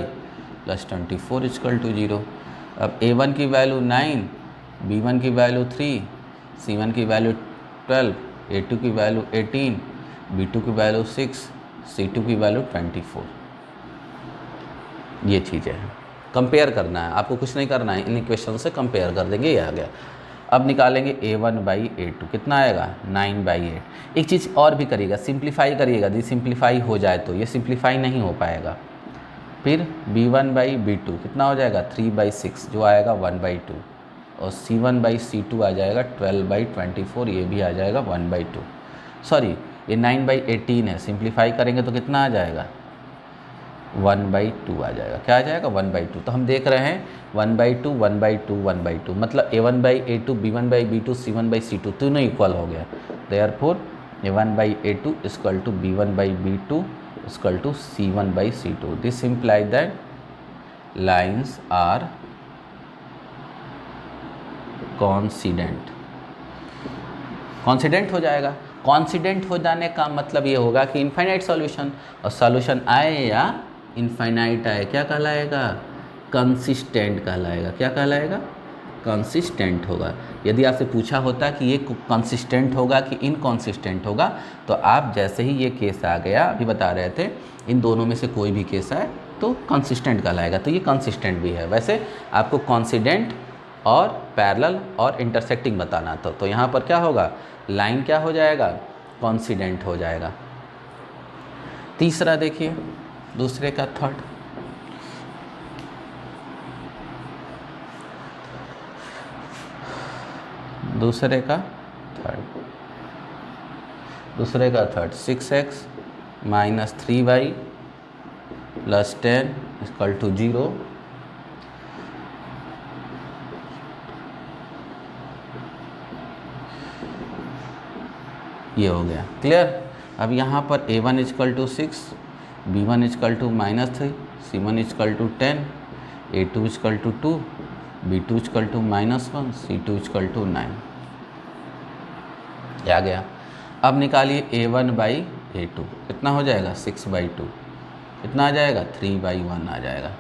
[SPEAKER 1] + 24 = 0। अब a1 की वैल्यू 9, b1 की वैल्यू 3, c1 की वैल्यू 12, a2 की वैल्यू 18, b2 की वैल्यू 6, c2 की वैल्यू 24। ये चीज़ें हैं, कंपेयर करना है, आपको कुछ नहीं करना है, इन इक्वेशन से कंपेयर कर देंगे, ये आ गया। अब निकालेंगे a1/a2, कितना आएगा? 9/8। एक चीज़ और भी करिएगा, सिंप्लीफाई करिएगा। यदि सिंप्लीफाई हो जाए तो, ये सिंप्लीफाई नहीं हो पाएगा। फिर b1/b2 कितना हो जाएगा? 3/6 जो आएगा 1/2, और c1/c2 आ जाएगा 12/24, ये भी आ जाएगा 1/2। सॉरी, ये 9/18 है, सिंप्लीफाई करेंगे तो कितना आ जाएगा? 1/2 आ जाएगा। क्या आ जाएगा? 1/2। तो हम देख रहे हैं 1/2 1/2 1/2, मतलब a1/a2 b1/b2 c1/c2 तीनों इक्वल हो गया। Therefore a1/a2 = b1/b2 = c1/c2। This implies that lines are coincident. Coincident हो जाएगा। कॉन्सिडेंट हो जाने का मतलब ये होगा कि इनफाइनाइट सॉल्यूशन, और सॉल्यूशन आए या इनफाइनाइट आए, क्या कहलाएगा? कंसिस्टेंट कहलाएगा। क्या कहलाएगा? कंसिस्टेंट होगा। यदि आपसे पूछा होता कि ये कंसिस्टेंट होगा कि इनकॉन्सिस्टेंट होगा, तो आप जैसे ही ये केस आ गया, अभी बता रहे थे, इन दोनों में से कोई भी केस आए तो कंसिस्टेंट कहलाएगा। तो ये कंसिस्टेंट भी है। वैसे आपको कॉन्सिडेंट और पैरेलल और इंटरसेक्टिंग बताना था, तो यहाँ पर क्या होगा? लाइन क्या हो जाएगा? कॉन्सिडेंट हो जाएगा। तीसरा देखिए, दूसरे का थर्ड। दूसरे का थर्ड 6x - 3y + 10 = 0। ये हो गया क्लियर। अब यहाँ पर a1 = 6, b1 = -3, c1 = 10, a2 = 2, b2 = -1, c2 = 9। आ गया। अब निकालिए a1/a2, कितना हो जाएगा? 6/2। कितना आ जाएगा? 3/1 आ जाएगा।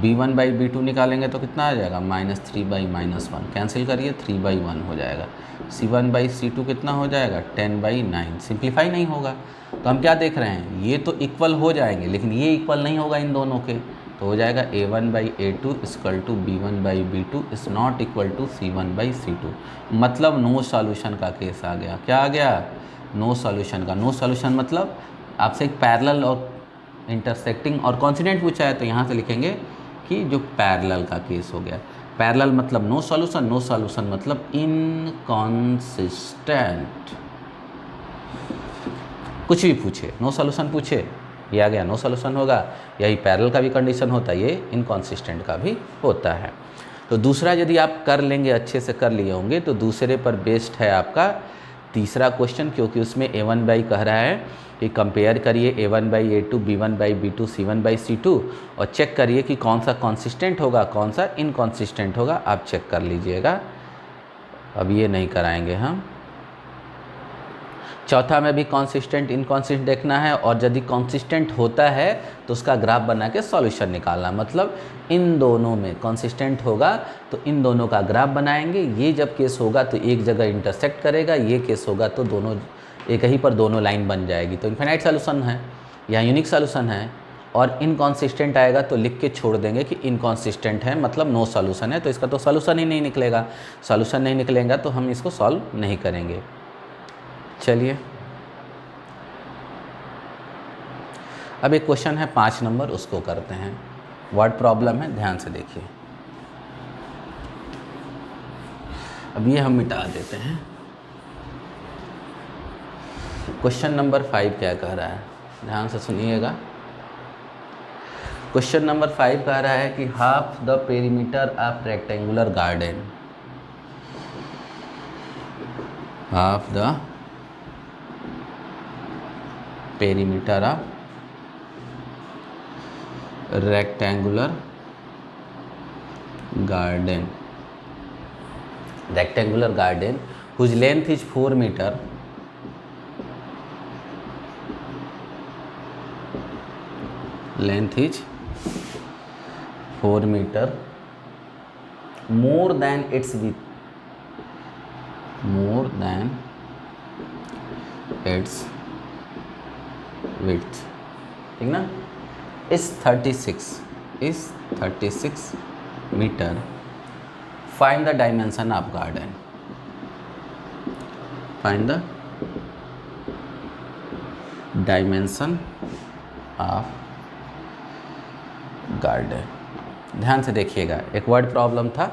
[SPEAKER 1] b1/b2 निकालेंगे तो कितना आ जाएगा? -3/-1, कैंसिल करिए, 3/1 हो जाएगा। c1/c2 कितना हो जाएगा? 10/9। सिंप्लीफाई नहीं होगा, तो हम क्या देख रहे हैं? ये तो इक्वल हो जाएंगे, लेकिन ये इक्वल नहीं होगा इन दोनों के, तो हो जाएगा a1/a2 = b1/b2 is not equal to c1/c2। मतलब नो सॉल्यूशन का केस आ गया। क्या आ गया? नो सॉल्यूशन का। नो सॉल्यूशन मतलब आपसे एक पैरेलल और इंटरसेक्टिंग और कॉन्सिडेंट पूछा है, तो यहाँ से लिखेंगे कि जो पैरेलल का केस हो गया। पैरेलल मतलब नो सॉल्यूशन, नो सॉल्यूशन मतलब इनकॉन्सिस्टेंट। कुछ भी पूछे, नो सॉल्यूशन पूछे, ये आ गया नो सॉल्यूशन होगा। यही पैरेलल का भी कंडीशन होता है, ये इनकॉन्सिस्टेंट का भी होता है। तो दूसरा यदि आप कर लेंगे, अच्छे से कर लिए होंगे, तो दूसरे पर बेस्ड है आपका तीसरा क्वेश्चन, क्योंकि उसमें A1 कह रहा है कि कंपेयर करिए A1/A2, B1/B2, C1/C2 और चेक करिए कि कौन सा कॉन्सिस्टेंट होगा, कौन सा इनकॉन्सिस्टेंट होगा, आप चेक कर लीजिएगा। अब ये नहीं कराएंगे हम। चौथा में भी कॉन्सिस्टेंट इनकॉन्सिस्टेंट देखना है, और यदि कॉन्सिस्टेंट होता है तो उसका ग्राफ बना के सॉल्यूशन निकालना, मतलब इन दोनों में कॉन्सिस्टेंट होगा तो इन दोनों का ग्राफ बनाएंगे। ये जब केस होगा तो एक जगह इंटरसेक्ट करेगा, ये केस होगा तो दोनों एक ही पर दोनों लाइन बन जाएगी, तो इनफाइनाइट सॉल्यूशन है या यूनिक सॉल्यूशन है। और इनकॉन्सिस्टेंट आएगा तो लिख के छोड़ देंगे कि इनकॉन्सिस्टेंट है, मतलब नो सॉल्यूशन है, तो इसका तो सॉल्यूशन ही नहीं निकलेगा। सॉल्यूशन नहीं निकलेगा तो हम इसको सॉल्व नहीं करेंगे। चलिए अब एक क्वेश्चन है 5 नंबर, उसको करते हैं। वर्ड प्रॉब्लम है, ध्यान से देखिए। अब ये हम मिटा देते हैं। क्वेश्चन नंबर 5 क्या कह रहा है, ध्यान से सुनिएगा। क्वेश्चन नंबर 5 कह रहा है कि half the perimeter of rectangular garden, half the perimeter of rectangular garden, rectangular garden whose length is 4 meter, length is 4 meter, more than its width, more than its width, ठीक ना, is 36 metre. Find the dimension of garden, find the dimension of garden. ध्यान से देखिएगा, एक वर्ड प्रॉब्लम था,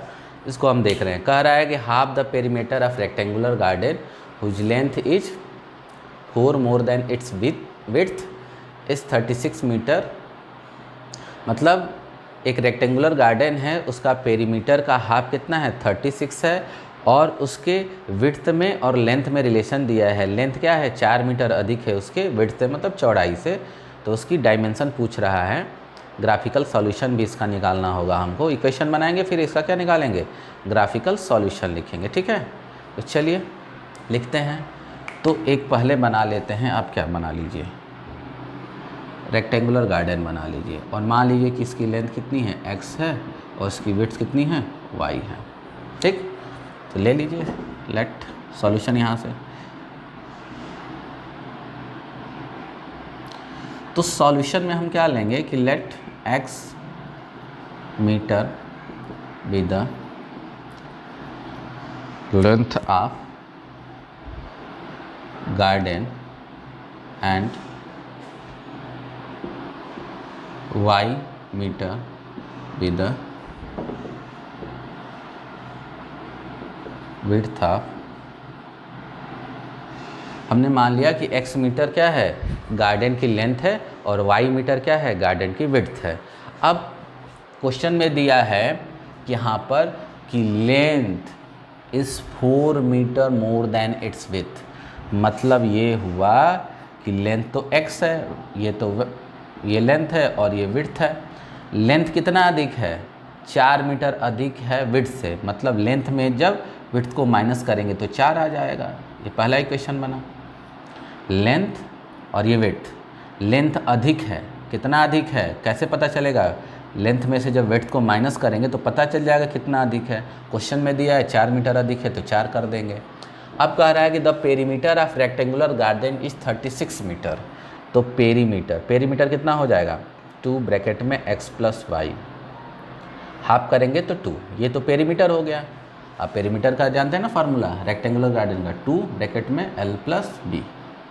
[SPEAKER 1] इसको हम देख रहे हैं। कह रहा है कि half the perimeter of rectangular garden whose length is 4 more than its width is 36 metre, मतलब एक रेक्टेंगुलर गार्डन है, उसका पेरीमीटर का हाफ कितना है, 36 है, और उसके विड्थ में और लेंथ में रिलेशन दिया है। लेंथ क्या है, 4 मीटर अधिक है उसके विड्थ से, मतलब चौड़ाई से, तो उसकी डायमेंशन पूछ रहा है। ग्राफिकल सॉल्यूशन भी इसका निकालना होगा हमको। इक्वेशन बनाएंगे, फिर इसका क्या निकालेंगे, ग्राफिकल सॉल्यूशन लिखेंगे, ठीक है। तो चलिए लिखते हैं। तो एक पहले बना लेते हैं, आप क्या बना लीजिए, रेक्टेंगुलर गार्डन बना लीजिए, और मान लीजिए कि इसकी लेंथ कितनी है, x है, और इसकी विड्थ कितनी है, y है, ठीक। तो ले लीजिए, लेट सॉल्यूशन यहाँ से। तो सॉल्यूशन में हम क्या लेंगे कि let x metre be the length of garden and y metre with the width of, हमने मान लिया कि x मीटर क्या है, गार्डन की लेंथ है, और y मीटर क्या है, गार्डन की विड्थ है। अब क्वेश्चन में दिया है कि यहाँ पर कि length is 4 metre more than its width, मतलब ये हुआ कि लेंथ तो x है, ये लेंथ है और ये विड्थ है। लेंथ कितना अधिक है, 4 मीटर अधिक है विड्थ से, मतलब लेंथ में जब विड्थ को माइनस करेंगे तो 4 आ जाएगा। ये पहला इक्वेशन बना। लेंथ और ये विड्थ, लेंथ अधिक है, कितना अधिक है, कैसे पता चलेगा, लेंथ में से जब विड्थ को माइनस करेंगे तो पता चल जाएगा कितना अधिक है। क्वेश्चन में दिया है 4 मीटर अधिक है, तो 4 कर देंगे। अब कह रहा है कि the perimeter of rectangular garden is 36 metre. तो पेरीमीटर कितना हो जाएगा, 2 ब्रैकेट में x प्लस वाई, हाफ करेंगे तो 2, ये तो पेरीमीटर हो गया। आप पेरीमीटर का जानते हैं ना फार्मूला रेक्टेंगुलर गार्डन का, 2 ब्रैकेट में l प्लस बी,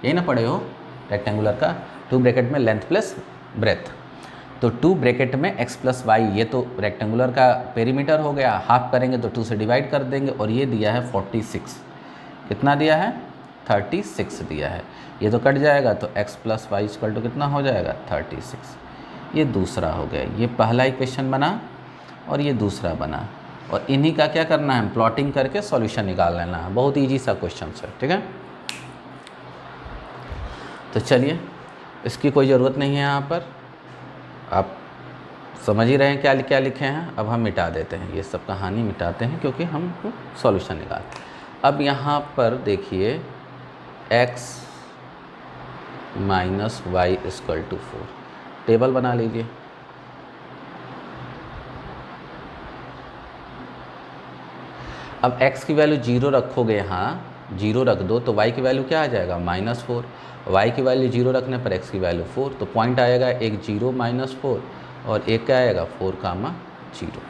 [SPEAKER 1] यही ना पढ़े हो रेक्टेंगुलर का, 2 ब्रैकेट में लेंथ प्लस ब्रेथ, तो 2 ब्रैकेट में x प्लस वाई, ये तो रेक्टेंगुलर का पेरीमीटर हो गया। हाफ करेंगे तो 2 से डिवाइड कर देंगे, और ये दिया है 46, कितना दिया है 36 दिया है, ये तो कट जाएगा, तो x plus Y equal to कितना हो जाएगा 36। ये दूसरा हो गया, ये पहला इक्वेशन बना और ये दूसरा बना, और इन्हीं का क्या करना है, प्लॉटिंग करके सॉल्यूशन निकाल लेना है। बहुत इजी सा क्वेश्चन है, ठीक है। तो चलिए, इसकी कोई ज़रूरत नहीं है, यहाँ पर आप समझ ही रहे हैं क्या क्या लिखे हैं। अब हम मिटा देते हैं, ये सब कहानी मिटाते हैं क्योंकि हमको सॉल्यूशन निकालते हैं। अब यहाँ पर देखिए x minus Y equal to 4, table बना लीजिए। अब x की वैल्यू 0 रखोगे, यहाँ 0 रख दो तो y की वैल्यू क्या आ जाएगा -4, y की वैल्यू 0 रखने पर x की वैल्यू 4, तो पॉइंट आएगा एक 0 -4 और एक क्या आएगा 4,0।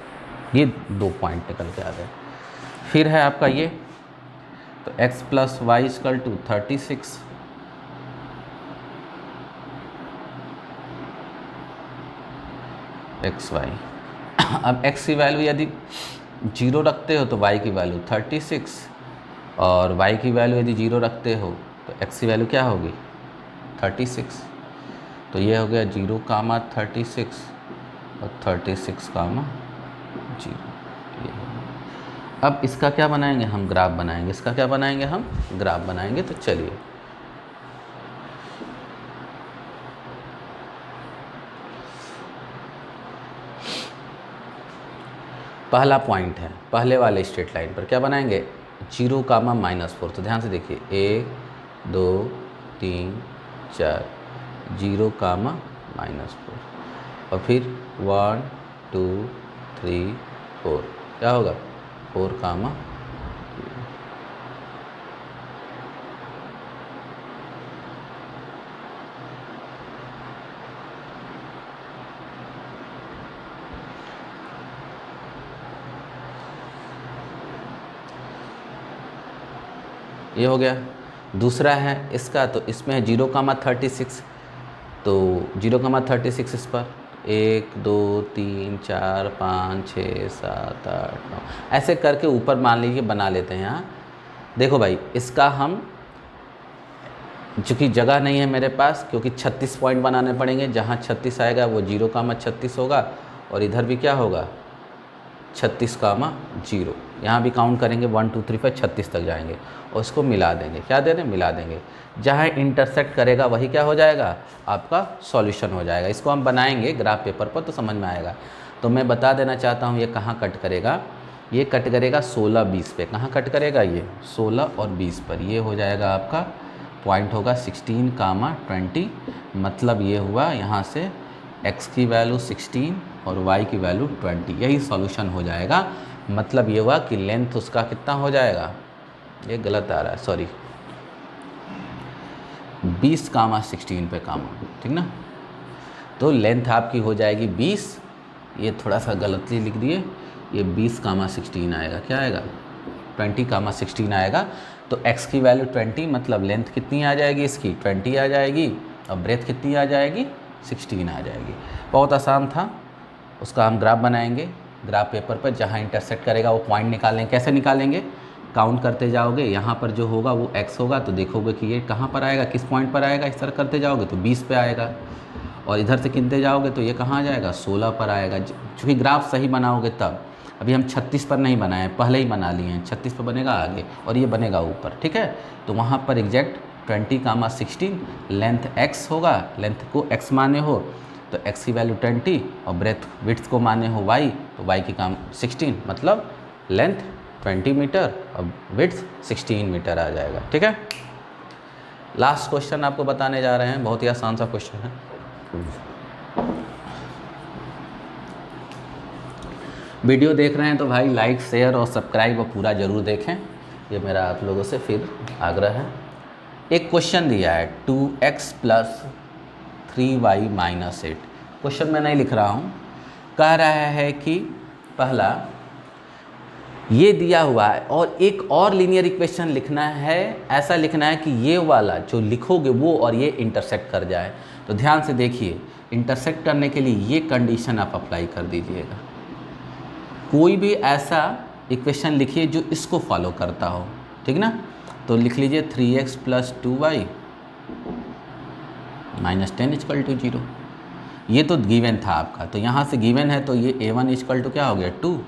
[SPEAKER 1] ये 2 पॉइंट निकल के आ गए। फिर है आपका ये, तो x plus Y equal to 36, xy। अब x की वैल्यू यदि 0 रखते हो तो y की वैल्यू 36, और y की वैल्यू यदि 0 रखते हो तो x की वैल्यू क्या होगी 36। तो ये हो गया 0,36 और 36,0। अब इसका क्या बनाएंगे हम, ग्राफ बनाएंगे। इसका क्या बनाएंगे हम, ग्राफ बनाएंगे। तो चलिए, पहला पॉइंट है, पहले वाले स्ट्रेट लाइन पर क्या बनाएंगे 0,-4। तो ध्यान से देखिए 1 2 3 4, 0,-4, और फिर 1 2 3 4, क्या होगा 4, ये हो गया। दूसरा है इसका, तो इसमें है 0,36, तो 0,36 इस पर 1 2 3 4 5 6 7 8 9 ऐसे करके ऊपर मान लीजिए बना लेते हैं। यहाँ देखो भाई, इसका हम चूँकि जगह नहीं है मेरे पास, क्योंकि 36 पॉइंट बनाने पड़ेंगे। जहाँ 36 आएगा वो 0,36 होगा, और इधर भी क्या होगा 36,0। यहाँ भी काउंट करेंगे 1 2 3 4 36 तक जाएंगे, और इसको मिला देंगे। क्या दे रहे हैं, मिला देंगे। जहाँ इंटरसेक्ट करेगा वही क्या हो जाएगा, आपका सॉल्यूशन हो जाएगा। इसको हम बनाएंगे ग्राफ पेपर पर तो समझ में आएगा। तो मैं बता देना चाहता हूँ ये कहाँ कट करेगा। ये कट करेगा 16 20 पे। कहाँ कट करेगा, ये 16 और 20 पर। ये हो जाएगा आपका पॉइंट होगा 16,20। मतलब ये हुआ यहाँ से x की वैल्यू 16 और y की वैल्यू 20, यही सॉल्यूशन हो जाएगा। मतलब ये हुआ कि लेंथ उसका कितना हो जाएगा, ये गलत आ रहा है, सॉरी 20,16 पे कामा, ठीक ना। तो लेंथ आपकी हो जाएगी 20, ये थोड़ा सा गलती लिख दिए, ये 20,16 आएगा। क्या आएगा 20,16 आएगा। तो x की वैल्यू 20, मतलब लेंथ कितनी आ जाएगी इसकी 20 आ जाएगी, और ब्रेथ कितनी आ जाएगी 16 आ जाएगी। बहुत आसान था। उसका हम ग्राफ बनाएंगे ग्राफ पेपर पर। जहाँ इंटरसेक्ट करेगा वो पॉइंट निकालेंगे। कैसे निकालेंगे, काउंट करते जाओगे। यहाँ पर जो होगा वो x होगा, तो देखोगे कि ये कहाँ पर आएगा, किस पॉइंट पर आएगा। इस तरह करते जाओगे तो 20 पे आएगा, और इधर से गिनते जाओगे तो ये कहाँ आ जाएगा 16 पर आएगा। चूँकि ग्राफ सही बनाओगे तब। अभी हम 36 पर नहीं बनाए, पहले ही बना लिए हैं। 36 पर बनेगा आगे, और ये बनेगा ऊपर, ठीक है। तो वहाँ पर एग्जैक्ट 20,16 लेंथ x होगा। लेंथ को x माने हो तो x की वैल्यू 20, और ब्रेथ विड्थ को माने हो y, तो y की काम 16, मतलब लेंथ 20 मीटर और विड्थ 16 मीटर आ जाएगा, ठीक है। लास्ट क्वेश्चन आपको बताने जा रहे हैं, बहुत ही आसान सा क्वेश्चन है। वीडियो देख रहे हैं तो भाई लाइक शेयर और सब्सक्राइब और पूरा ज़रूर देखें, ये मेरा आप लोगों से फिर आग्रह है। एक क्वेश्चन दिया है 2x plus 3y minus 8। Question मैं नहीं लिख रहा हूँ, कह रहा है कि पहला ये दिया हुआ है और एक और लीनियर इक्वेशन लिखना है। ऐसा लिखना है कि ये वाला जो लिखोगे वो और ये इंटरसेक्ट कर जाए। तो ध्यान से देखिए, इंटरसेक्ट करने के लिए ये कंडीशन आप अप्लाई कर दीजिएगा। कोई भी ऐसा इक्वेशन लिखिए जो इसको फॉलो करता हो, ठीक ना। तो लिख लीजिए 3x plus 2y minus 10 equal to 0। ये तो गिवन था आपका, तो यहाँ से गिवन है तो ये a1 इक्वल टू क्या हो गया 2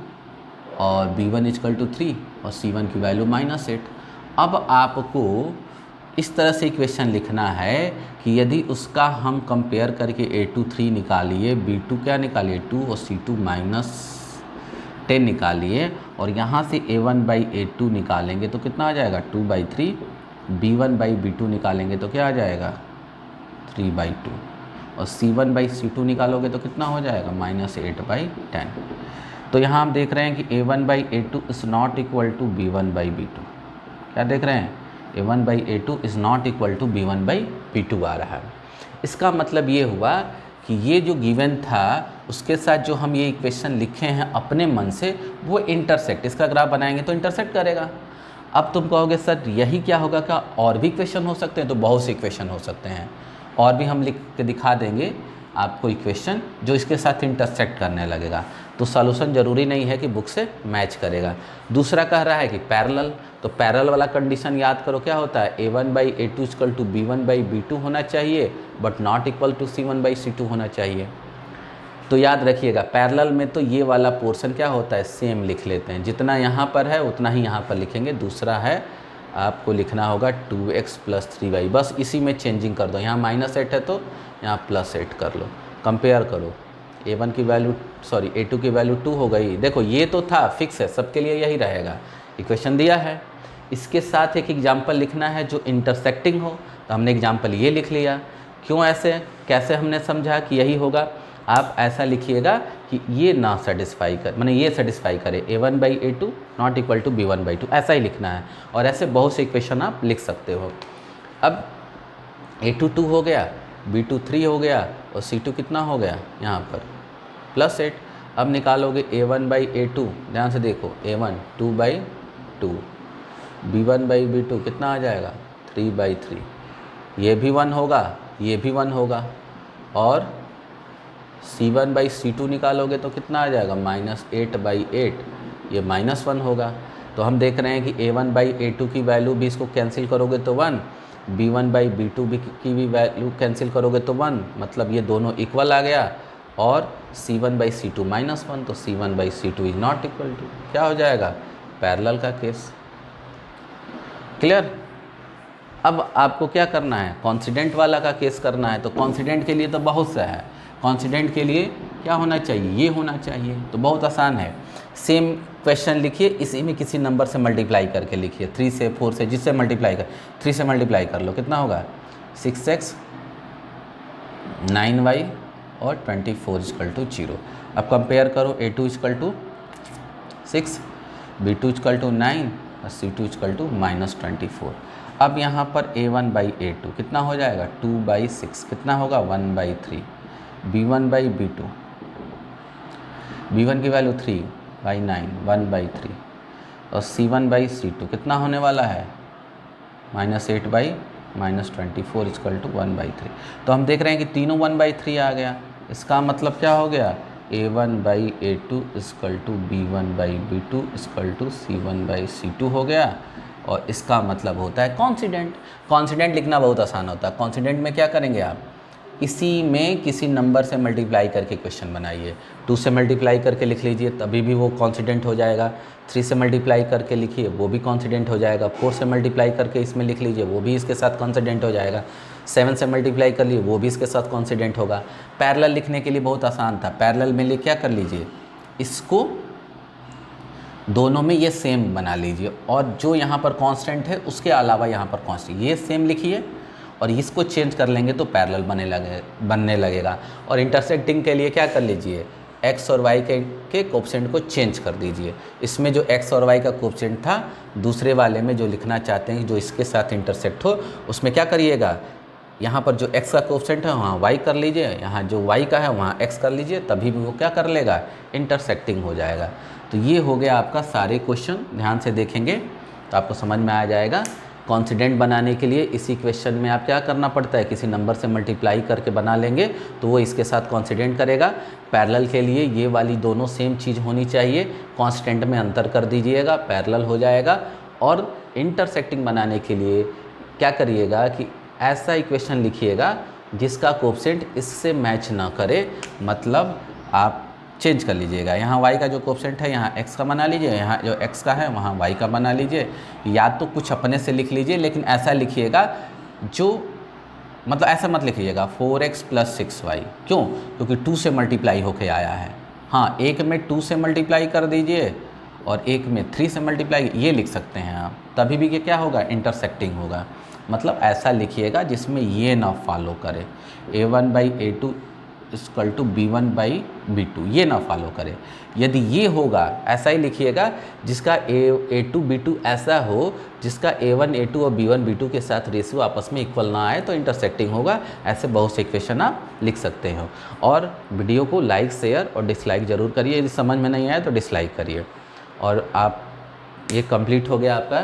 [SPEAKER 1] और b1 इक्वल टू 3 और c1 की वैल्यू -8। अब आपको इस तरह से इक्वेशन लिखना है कि यदि उसका हम कंपेयर करके a2 3 निकालिए, b2 क्या निकालिए 2 और c2 -10 निकालिए और यहाँ से a1 बाई a2 निकालेंगे तो कितना आ जाएगा 2/3, b1 बाई b2 निकालेंगे तो क्या आ जाएगा 3/2 और c1 बाई c2 निकालोगे तो कितना हो जाएगा -8/10। तो यहाँ हम देख रहे हैं कि a1 by a2 is not equal to b1 by b2। क्या देख रहे हैं a1 by a2 is not equal to b1 by b2 आ रहा है। इसका मतलब ये हुआ कि ये जो गिवन था उसके साथ जो हम ये इक्वेशन लिखे हैं अपने मन से वो इंटरसेक्ट, इसका ग्राफ बनाएंगे तो इंटरसेक्ट करेगा। अब तुम कहोगे सर यही क्या होगा, क्या और भी इक्वेशन हो सकते हैं? तो बहुत से इक्वेशन हो सकते हैं, और भी हम लिख के दिखा देंगे आपको इक्वेशन जो इसके साथ इंटरसेक्ट करने लगेगा। तो सॉल्यूशन ज़रूरी नहीं है कि बुक से मैच करेगा। दूसरा कह रहा है कि पैरेलल, तो पैरेलल वाला कंडीशन याद करो क्या होता है a1 by a2 equal to b1 by b2 होना चाहिए but not equal to c1 by c2 होना चाहिए। तो याद रखिएगा पैरेलल में तो ये वाला पोर्शन क्या होता है सेम लिख लेते हैं, जितना यहाँ पर है उतना ही यहाँ पर लिखेंगे। दूसरा है आपको लिखना होगा 2x प्लस 3y, बस इसी में चेंजिंग कर दो। यहाँ -8 है तो यहाँ +8 कर लो, कंपेयर करो। a1 की वैल्यू a2 की वैल्यू 2 हो गई। देखो ये तो था फिक्स है, सबके लिए यही रहेगा, इक्वेशन दिया है। इसके साथ एक एग्जाम्पल लिखना है जो इंटरसेक्टिंग हो, तो हमने एग्जाम्पल ये लिख लिया। क्यों ऐसे, कैसे हमने समझा कि यही होगा? आप ऐसा लिखिएगा कि ये ना सेटिस्फाई कर, माने ये सेटिस्फाई करे a1 by a2 not equal to b1 by 2, ऐसा ही लिखना है। और ऐसे बहुत से इक्वेशन आप लिख सकते हो। अब a2 2 हो गया, b2 3 हो गया और c2 कितना हो गया यहाँ पर +8। अब निकालोगे a1 बाई a2, ध्यान से देखो a1 2/2, b1 बाई b2 कितना आ जाएगा 3/3, ये भी 1 होगा, ये भी 1 होगा। और c1 बाई c2 निकालोगे तो कितना आ जाएगा -8/8, ये -1 होगा। तो हम देख रहे हैं कि a1 बाई a2 की वैल्यू भी इसको कैंसिल करोगे तो 1, b1 बाई b2 की भी वैल्यू कैंसिल करोगे तो 1, मतलब ये दोनों इक्वल आ गया। और c1 बाई c2 -1, तो c1 by c2 is not equal to, क्या हो जाएगा पैरेलल का केस। क्लियर? अब आपको क्या करना है, कॉन्सिडेंट वाला का केस करना है। तो कॉन्सिडेंट के लिए तो बहुत सा है, कॉन्सिडेंट के लिए क्या होना चाहिए, ये होना चाहिए। तो बहुत आसान है, सेम क्वेश्चन लिखिए, इसी में किसी नंबर से मल्टीप्लाई करके लिखिए, 3 से 4 से, जिससे मल्टीप्लाई कर 3 से मल्टीप्लाई कर लो, कितना होगा 6x 9y और 24 = 0। अब कंपेयर करो a2 = 6, b2 = 9 और c2 = -24। अब यहाँ पर a1 बाई a2 कितना हो जाएगा 2/6, कितना होगा 1/3, b1 बाई b2, b1 की वैल्यू 3/9 1/3 और c1 बाई c2 कितना होने वाला है -8/-24 = 1/3। तो हम देख रहे हैं कि तीनों 1/3 आ गया। इसका मतलब क्या हो गया a1 by a2 = b1 by b2 = c1 by c2 हो गया। और इसका मतलब होता है कॉन्सिडेंट। कॉन्सिडेंट लिखना बहुत आसान होता है। कॉन्सिडेंट में क्या करेंगे आप, इसी में किसी नंबर से मल्टीप्लाई करके क्वेश्चन बनाइए। 2 से मल्टीप्लाई करके लिख लीजिए, तभी भी वो कॉन्सिडेंट हो जाएगा। 3 से मल्टीप्लाई करके लिखिए, वो भी कॉन्सिडेंट हो जाएगा। 4 से मल्टीप्लाई करके इसमें लिख लीजिए, वो भी इसके साथ कॉन्सिडेंट हो जाएगा। 7 से मल्टीप्लाई कर लिए, वो भी इसके साथ कॉन्सिडेंट होगा। पैरेलल लिखने के लिए बहुत आसान था। पैरेलल में लिए क्या कर लीजिए, इसको दोनों में ये सेम बना लीजिए और जो यहाँ पर कांस्टेंट है उसके अलावा यहाँ पर कांस्टेंट, ये सेम लिखिए और इसको चेंज कर लेंगे तो पैरेलल बनने लगेगा। और इंटरसेक्टिंग के लिए क्या कर लीजिए, x और y के कोफिशिएंट को चेंज कर दीजिए। इसमें जो x और y का कोफिशिएंट था, दूसरे वाले में जो लिखना चाहते हैं जो इसके साथ इंटरसेक्ट हो, उसमें क्या करिएगा, यहाँ पर जो x का कोफिशिएंट है वहाँ y कर लीजिए, यहाँ जो y का है वहाँ x कर लीजिए, तभी भी वो क्या कर लेगा, इंटरसेक्टिंग हो जाएगा। तो ये हो गया आपका सारे क्वेश्चन। ध्यान से देखेंगे तो आपको समझ में आ जाएगा। कॉन्सिडेंट बनाने के लिए इसी क्वेश्चन में आप क्या करना पड़ता है, किसी नंबर से मल्टीप्लाई करके बना लेंगे तो वो इसके साथ कॉन्सिडेंट करेगा। पैरेलल के लिए ये वाली दोनों सेम चीज़ होनी चाहिए, कांस्टेंट में अंतर कर दीजिएगा, पैरेलल हो जाएगा। और इंटरसेक्टिंग बनाने के लिए क्या करिएगा कि ऐसा इक्वेशन लिखिएगा जिसका कोफिशिएंट इससे मैच ना करे, मतलब आप चेंज कर लीजिएगा। यहाँ y का जो कोफिशिएंट है यहाँ x का बना लीजिए, यहाँ जो x का है वहाँ y का बना लीजिए, या तो कुछ अपने से लिख लीजिए, लेकिन ऐसा लिखिएगा जो मतलब ऐसा मत लिखिएगा 4x + 6y। क्यों? क्योंकि 2 से मल्टीप्लाई होके आया है। हाँ, एक में 2 से मल्टीप्लाई कर दीजिए और एक में 3 से मल्टीप्लाई, ये लिख सकते हैं आप, तभी भी ये क्या होगा, इंटरसेक्टिंग होगा। मतलब ऐसा लिखिएगा जिसमें ये ना फॉलो करे, a1/a2 = b1/b2, ये ना फॉलो करे। यदि ये होगा, ऐसा ही लिखिएगा जिसका a2 b2 ऐसा हो जिसका a1 a2 और b1 b2 के साथ रेशियो आपस में इक्वल ना आए तो इंटरसेक्टिंग होगा। ऐसे बहुत से इक्वेशन आप लिख सकते हो। और वीडियो को लाइक, शेयर और डिसलाइक ज़रूर करिए। यदि समझ में नहीं आया तो डिसलाइक करिए। और आप ये कंप्लीट हो गया आपका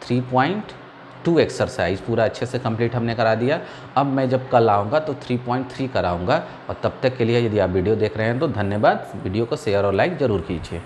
[SPEAKER 1] 3.2 एक्सरसाइज, पूरा अच्छे से कंप्लीट हमने करा दिया। अब मैं जब कल आऊँगा तो 3.3 कराऊँगा। और तब तक के लिए यदि आप वीडियो देख रहे हैं तो धन्यवाद। वीडियो को शेयर और लाइक ज़रूर कीजिए।